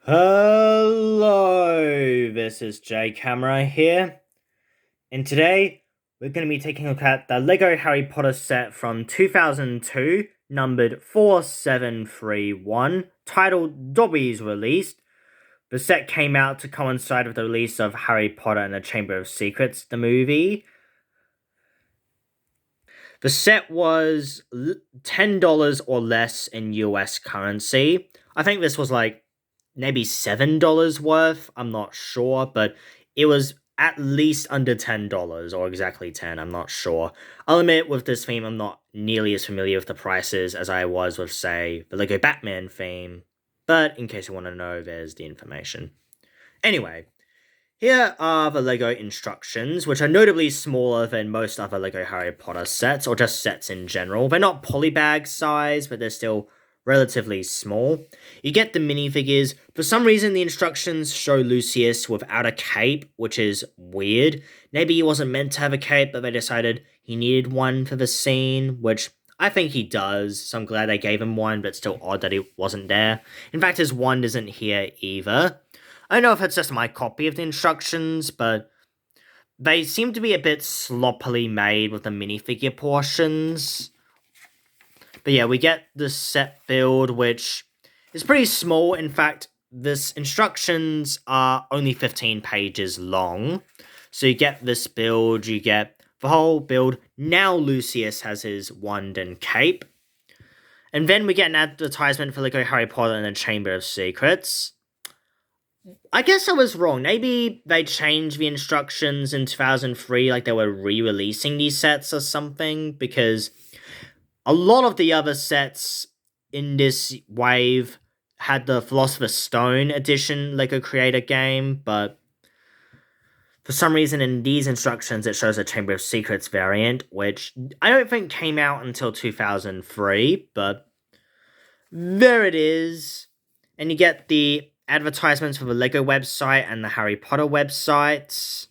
Hello, this is Jcamera here, and today we're going to be taking a look at the LEGO Harry Potter set from 2002, numbered 4731, titled Dobby's Released. The set came out to coincide with the release of Harry Potter and the Chamber of Secrets, the movie. The set was $10 or less in US currency. I think this was like maybe $7 worth. I'm not sure, but it was at least under $10 or exactly 10. I'm not sure. I'll admit with this theme, I'm not nearly as familiar with the prices as I was with, say, the Lego Batman theme. But in case you want to know, there's the information. Anyway, here are the LEGO instructions, which are notably smaller than most other LEGO Harry Potter sets, or just sets in general. They're not polybag size, but they're still relatively small. You get the minifigures. For some reason, the instructions show Lucius without a cape, which is weird. Maybe he wasn't meant to have a cape, but they decided he needed one for the scene, which I think he does, so I'm glad they gave him one, but still odd that he wasn't there. In fact, his wand isn't here either. I don't know if it's just my copy of the instructions, but they seem to be a bit sloppily made with the minifigure portions. But yeah, we get the set build, which is pretty small. In fact, this instructions are only 15 pages long. So you get this build, you get the whole build. Now Lucius has his wand and cape. And then we get an advertisement for Lego Harry Potter and the Chamber of Secrets. I guess I was wrong. Maybe they changed the instructions in 2003, like they were re-releasing these sets or something, because a lot of the other sets in this wave had the Philosopher's Stone edition Lego Creator game, but for some reason in these instructions it shows a Chamber of Secrets variant, which I don't think came out until 2003, but there it is. And you get the advertisements for the LEGO website and the Harry Potter websites.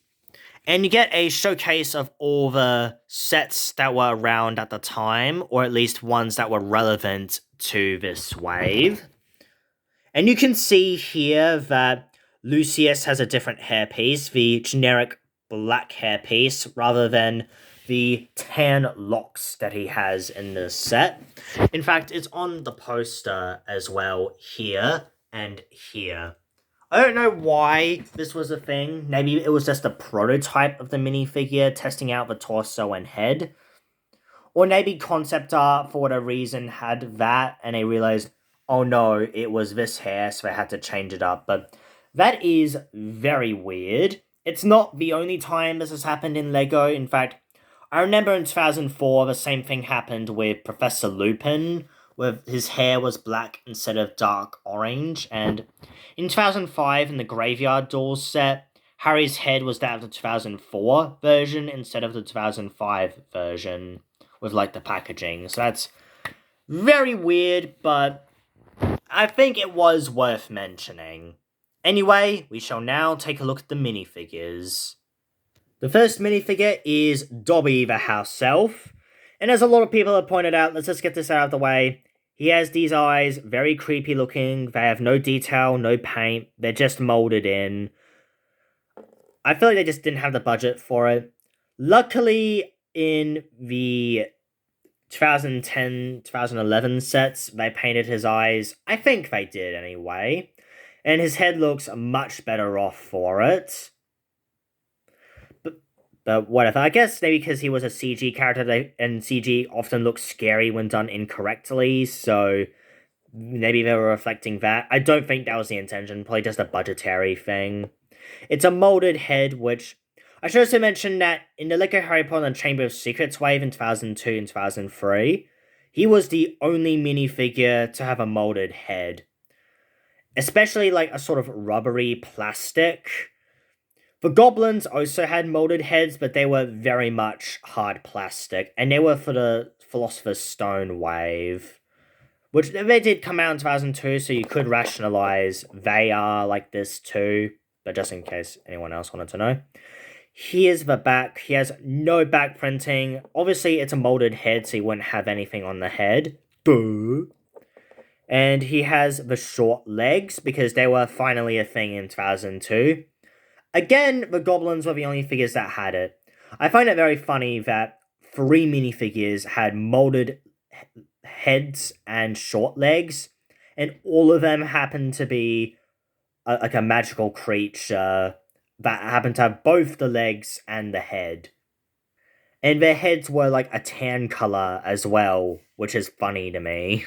And you get a showcase of all the sets that were around at the time, or at least ones that were relevant to this wave. And you can see here that Lucius has a different hairpiece, the generic black hairpiece, rather than the tan locks that he has in this set. In fact, it's on the poster as well here and here. I don't know why this was a thing. Maybe it was just a prototype of the minifigure testing out the torso and head. Or maybe concept art, for whatever reason, had that and they realized, oh no, it was this hair, so they had to change it up. But that is very weird. It's not the only time this has happened in LEGO. In fact, I remember in 2004, the same thing happened with Professor Lupin, where his hair was black instead of dark orange, and in 2005, in the Graveyard Dolls set, Harry's head was that of the 2004 version instead of the 2005 version, with, like, the packaging. So that's very weird, but I think it was worth mentioning. Anyway, we shall now take a look at the minifigures. The first minifigure is Dobby the House Elf, and as a lot of people have pointed out, let's just get this out of the way. He has these eyes, very creepy looking. They have no detail, no paint. They're just molded in. I feel like they just didn't have the budget for it. Luckily, in the 2010, 2011 sets, they painted his eyes. I think they did anyway. And his head looks much better off for it. But whatever. I guess maybe because he was a CG character, and CG often looks scary when done incorrectly, so maybe they were reflecting that. I don't think that was the intention, probably just a budgetary thing. It's a molded head, which I should also mention that in the LEGO Harry Potter and Chamber of Secrets wave in 2002 and 2003, he was the only minifigure to have a molded head. Especially like a sort of rubbery plastic. The goblins also had molded heads, but they were very much hard plastic, and they were for the Philosopher's Stone wave, which they did come out in 2002, so you could rationalize they are like this too, but just in case anyone else wanted to know. Here's the back. He has no back printing. Obviously, it's a molded head, so you wouldn't have anything on the head. Boo! And he has the short legs because they were finally a thing in 2002. Again, the goblins were the only figures that had it. I find it very funny that 3 minifigures had molded heads and short legs, and all of them happened to be like a magical creature that happened to have both the legs and the head. And their heads were like a tan color as well, which is funny to me.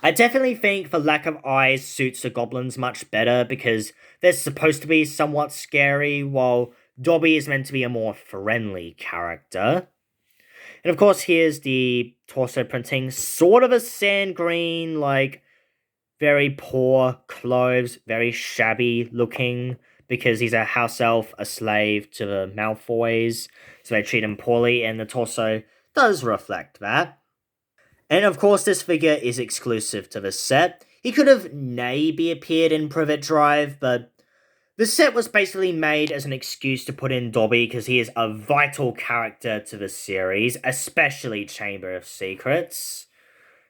I definitely think the lack of eyes suits the goblins much better because they're supposed to be somewhat scary, while Dobby is meant to be a more friendly character. And of course, here's the torso printing, sort of a sand green, like very poor clothes, very shabby looking, because he's a house elf, a slave to the Malfoys, so they treat him poorly, and the torso does reflect that. And of course, this figure is exclusive to the set. He could have maybe appeared in Privet Drive, but the set was basically made as an excuse to put in Dobby because he is a vital character to the series, especially Chamber of Secrets.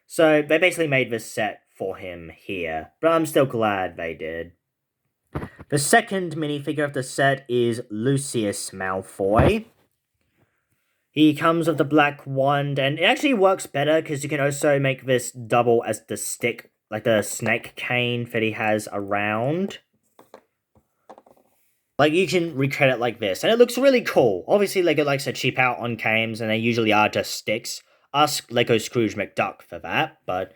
So they basically made this set for him here, but I'm still glad they did. The second minifigure of the set is Lucius Malfoy. He comes with the black wand, and it actually works better because you can also make this double as the stick, like the snake cane that he has around. Like, you can recreate it like this, and it looks really cool. Obviously, LEGO likes to cheap out on games, and they usually are just sticks. Ask LEGO Scrooge McDuck for that, but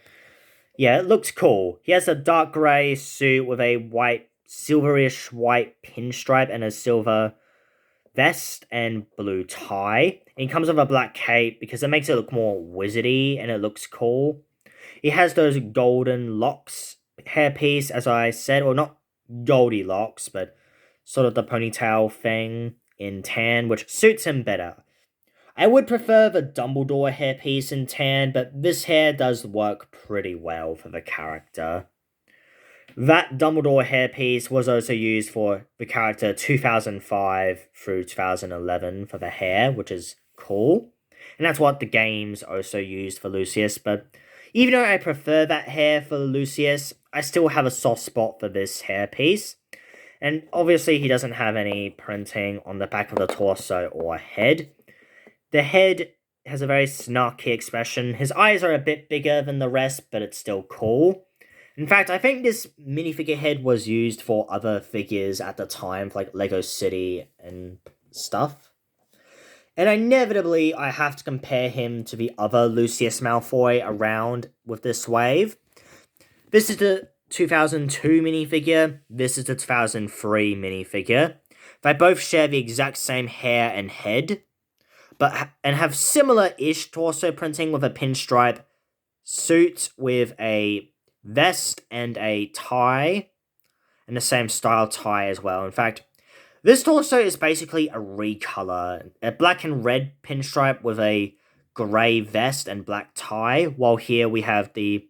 yeah, it looks cool. He has a dark grey suit with a white, silverish white pinstripe and a silver vest and blue tie. And he comes with a black cape because it makes it look more wizardy and it looks cool. He has those golden locks hairpiece, as I said, or not goldy locks, but sort of the ponytail thing in tan, which suits him better. I would prefer the Dumbledore hairpiece in tan, but this hair does work pretty well for the character. That Dumbledore hairpiece was also used for the character 2005 through 2011 for the hair, which is cool. And that's what the games also used for Lucius, but even though I prefer that hair for Lucius, I still have a soft spot for this hairpiece. And obviously he doesn't have any printing on the back of the torso or head. The head has a very snarky expression. His eyes are a bit bigger than the rest, but it's still cool. In fact, I think this minifigure head was used for other figures at the time, like Lego City and stuff. And inevitably, I have to compare him to the other Lucius Malfoy around with this wave. This is the 2002 minifigure, this is the 2003 minifigure. They both share the exact same hair and head, and have similar-ish torso printing with a pinstripe suit with a vest and a tie, and the same style tie as well. In fact, this torso is basically a recolor, a black and red pinstripe with a grey vest and black tie, while here we have the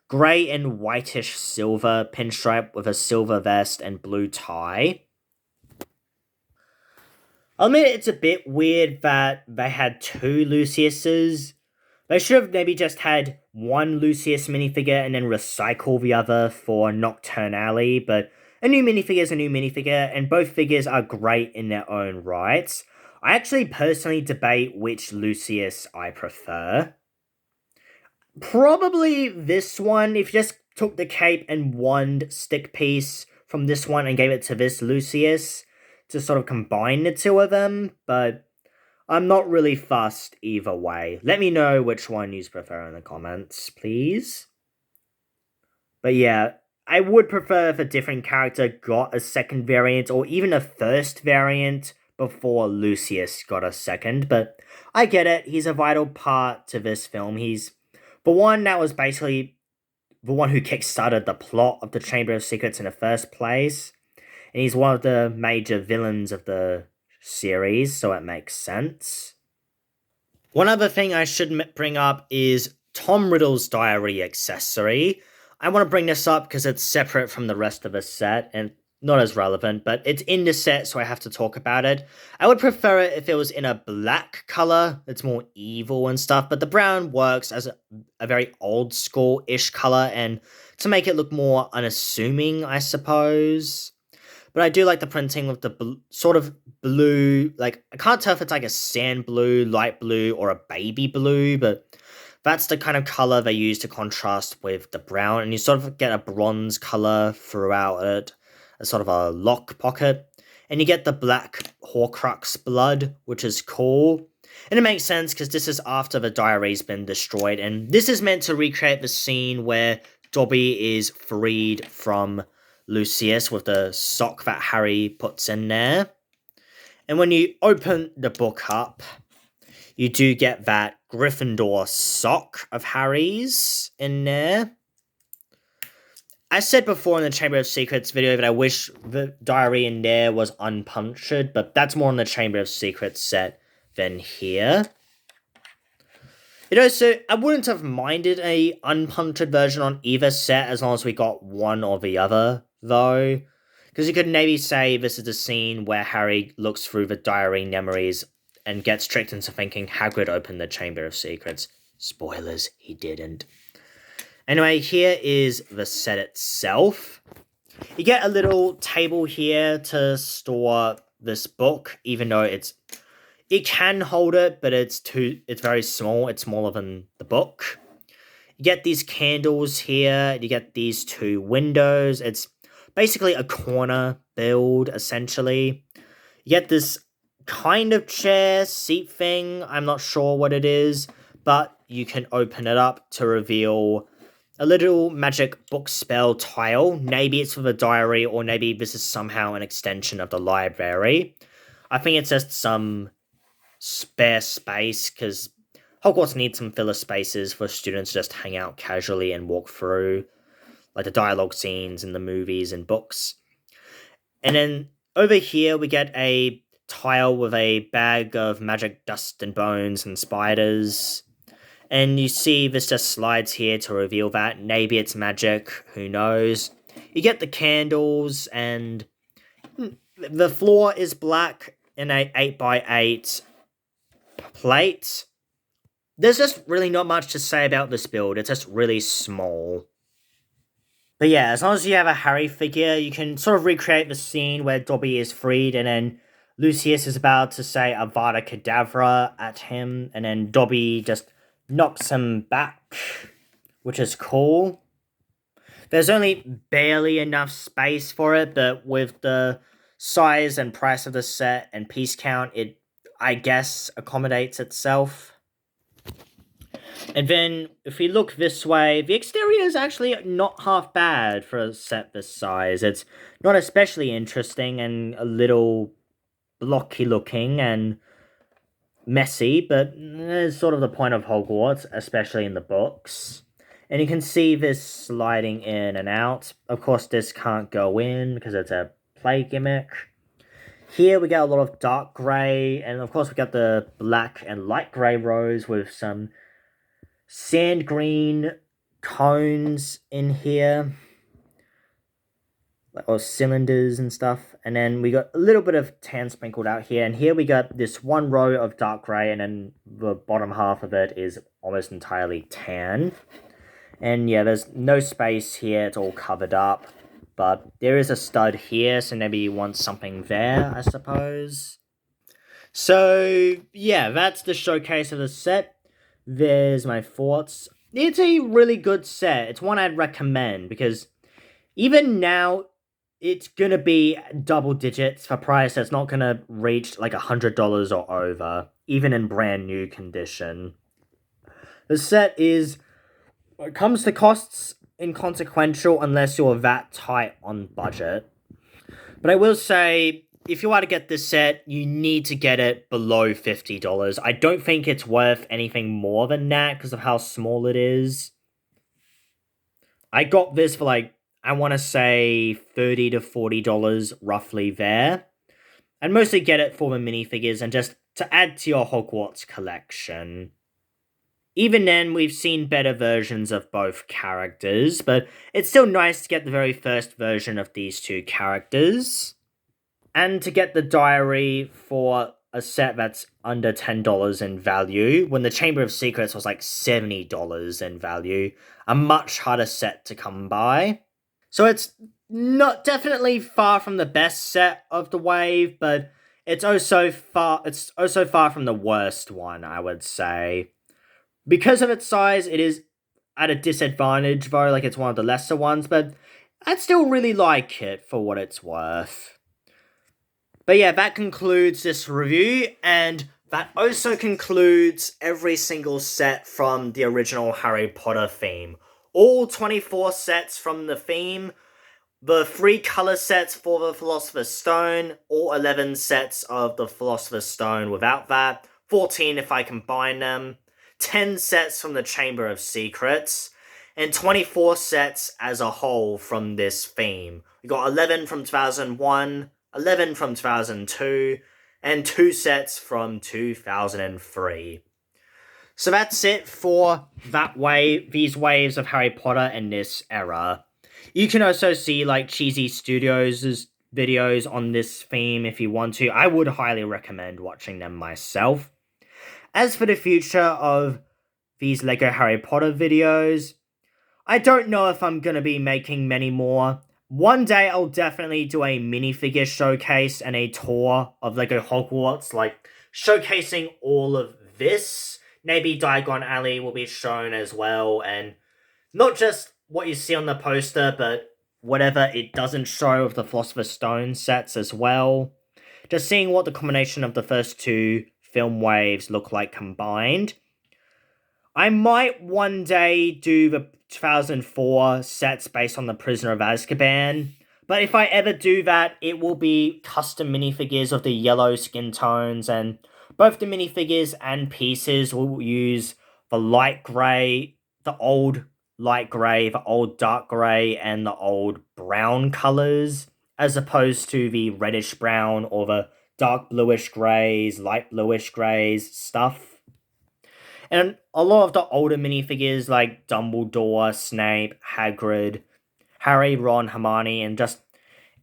grey and whitish silver pinstripe with a silver vest and blue tie. I'll admit it's a bit weird that they had two Luciuses. They should have maybe just had one Lucius minifigure and then recycle the other for Nocturnally, but a new minifigure is a new minifigure, and both figures are great in their own rights. I actually personally debate which Lucius I prefer. Probably this one, if you just took the cape and wand stick piece from this one and gave it to this Lucius to sort of combine the two of them, but I'm not really fussed either way. Let me know which one you prefer in the comments, please. But yeah, I would prefer if a different character got a second variant, or even a first variant, before Lucius got a second, but I get it, he's a vital part to this film. He's the one that was basically the one who kickstarted the plot of the Chamber of Secrets in the first place, and he's one of the major villains of the series, so it makes sense. One other thing I should bring up is Tom Riddle's diary accessory. I want to bring this up because it's separate from the rest of the set, and not as relevant, but it's in the set, so I have to talk about it. I would prefer it if it was in a black color. It's more evil and stuff, but the brown works as a very old school-ish color and to make it look more unassuming, I suppose. But I do like the printing with the sort of blue, like, I can't tell if it's like a sand blue, light blue, or a baby blue, but that's the kind of color they use to contrast with the brown, and you sort of get a bronze color throughout it, a sort of a lock pocket, and you get the black Horcrux blood, which is cool. And it makes sense because this is after the diary's been destroyed, and this is meant to recreate the scene where Dobby is freed from Lucius with the sock that Harry puts in there. And when you open the book up, you do get that Gryffindor sock of Harry's in there. I said before in the Chamber of Secrets video that I wish the diary in there was unpunctured, but that's more in the Chamber of Secrets set than here. You know, so I wouldn't have minded a unpunctured version on either set as long as we got one or the other, though. Because you could maybe say this is the scene where Harry looks through the diary memories and gets tricked into thinking Hagrid opened the Chamber of Secrets. Spoilers, he didn't. Anyway, here is the set itself. You get a little table here to store this book, even though it can hold it, but it's very small. It's smaller than the book. You get these candles here. You get these two windows. It's basically a corner build, essentially. You get this kind of chair seat thing. I'm not sure what it is, but you can open it up to reveal a little magic book spell tile. Maybe it's for the diary, or maybe this is somehow an extension of the library. I think it's just some spare space, because Hogwarts needs some filler spaces for students to just hang out casually and walk through, like the dialogue scenes in the movies and books. And then over here we get a tile with a bag of magic dust and bones and spiders. And you see this just slides here to reveal that. Maybe it's magic, who knows. You get the candles, and the floor is black in a 8x8 plate. There's just really not much to say about this build. It's just really small. But yeah, as long as you have a Harry figure, you can sort of recreate the scene where Dobby is freed, and then Lucius is about to say Avada Kedavra at him, and then Dobby just knocks him back, which is cool. There's only barely enough space for it, but with the size and price of the set and piece count, it, I guess, accommodates itself. And then, if we look this way, the exterior is actually not half bad for a set this size. It's not especially interesting and a little blocky looking and messy, but it's sort of the point of Hogwarts, especially in the books. And you can see this sliding in and out. Of course, this can't go in because it's a play gimmick. Here we get a lot of dark grey, and of course we got the black and light grey rows with some sand green cones in here, or cylinders and stuff. And then we got a little bit of tan sprinkled out here, and here we got this one row of dark grey, and then the bottom half of it is almost entirely tan. And yeah, there's no space here, it's all covered up, but there is a stud here, so maybe you want something there, I suppose. So yeah, that's the showcase of the set. There's my thoughts. It's a really good set. It's one I'd recommend, because even now, it's gonna be double digits for price. It's not gonna reach like $100 or over, even in brand new condition. The set is, when it comes to costs, inconsequential unless you're that tight on budget. But I will say, if you are to get this set, you need to get it below $50. I don't think it's worth anything more than that because of how small it is. I got this for like, I want to say $30 to $40 roughly there. And mostly get it for the minifigures and just to add to your Hogwarts collection. Even then, we've seen better versions of both characters, but it's still nice to get the very first version of these two characters. And to get the diary for a set that's under $10 in value, when the Chamber of Secrets was like $70 in value, a much harder set to come by. So it's not definitely far from the best set of the wave, but it's also far from the worst one, I would say. Because of its size, it is at a disadvantage though, like it's one of the lesser ones, but I'd still really like it for what it's worth. But yeah, that concludes this review, and that also concludes every single set from the original Harry Potter theme. All 24 sets from the theme, the 3 color sets for the Philosopher's Stone, all 11 sets of the Philosopher's Stone without that, 14 if I combine them, 10 sets from the Chamber of Secrets, and 24 sets as a whole from this theme. We got 11 from 2001, 11 from 2002, and 2 sets from 2003. So that's it for these waves of Harry Potter in this era. You can also see like Cheesy Studios' videos on this theme if you want to. I would highly recommend watching them myself. As for the future of these LEGO Harry Potter videos, I don't know if I'm going to be making many more. One day I'll definitely do a minifigure showcase and a tour of LEGO Hogwarts, like showcasing all of this. Maybe Diagon Alley will be shown as well, and not just what you see on the poster, but whatever it doesn't show of the Philosopher's Stone sets as well. Just seeing what the combination of the first 2 film waves look like combined. I might one day do the 2004 sets based on the Prisoner of Azkaban, but if I ever do that, it will be custom minifigures of the yellow skin tones, and both the minifigures and pieces will use the light grey, the old light grey, the old dark grey, and the old brown colours, as opposed to the reddish brown or the dark bluish greys, light bluish greys stuff. And a lot of the older minifigures like Dumbledore, Snape, Hagrid, Harry, Ron, Hermione, and just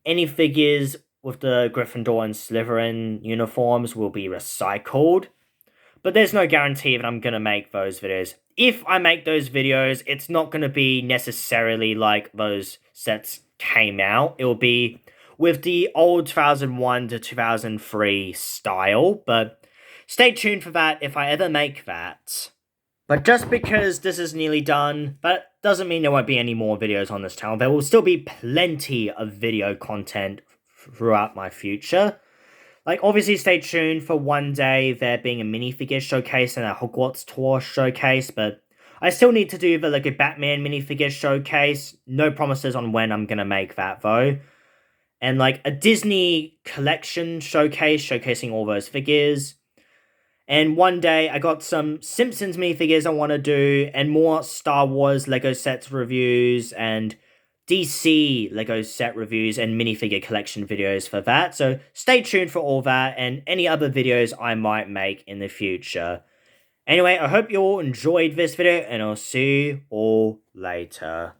any figures with the Gryffindor and Slytherin uniforms will be recycled. But there's no guarantee that I'm going to make those videos. If I make those videos, it's not going to be necessarily like those sets came out. It will be with the old 2001 to 2003 style, but stay tuned for that if I ever make that. But just because this is nearly done, that doesn't mean there won't be any more videos on this channel. There will still be plenty of video content throughout my future. Like, obviously stay tuned for one day there being a minifigure showcase and a Hogwarts tour showcase, but I still need to do the LEGO Batman minifigure showcase. No promises on when I'm gonna make that, though. And, like, a Disney collection showcase, showcasing all those figures. And one day, I got some Simpsons minifigures I want to do, and more Star Wars LEGO sets reviews, and DC LEGO set reviews and minifigure collection videos for that. So stay tuned for all that and any other videos I might make in the future. Anyway, I hope you all enjoyed this video, and I'll see you all later.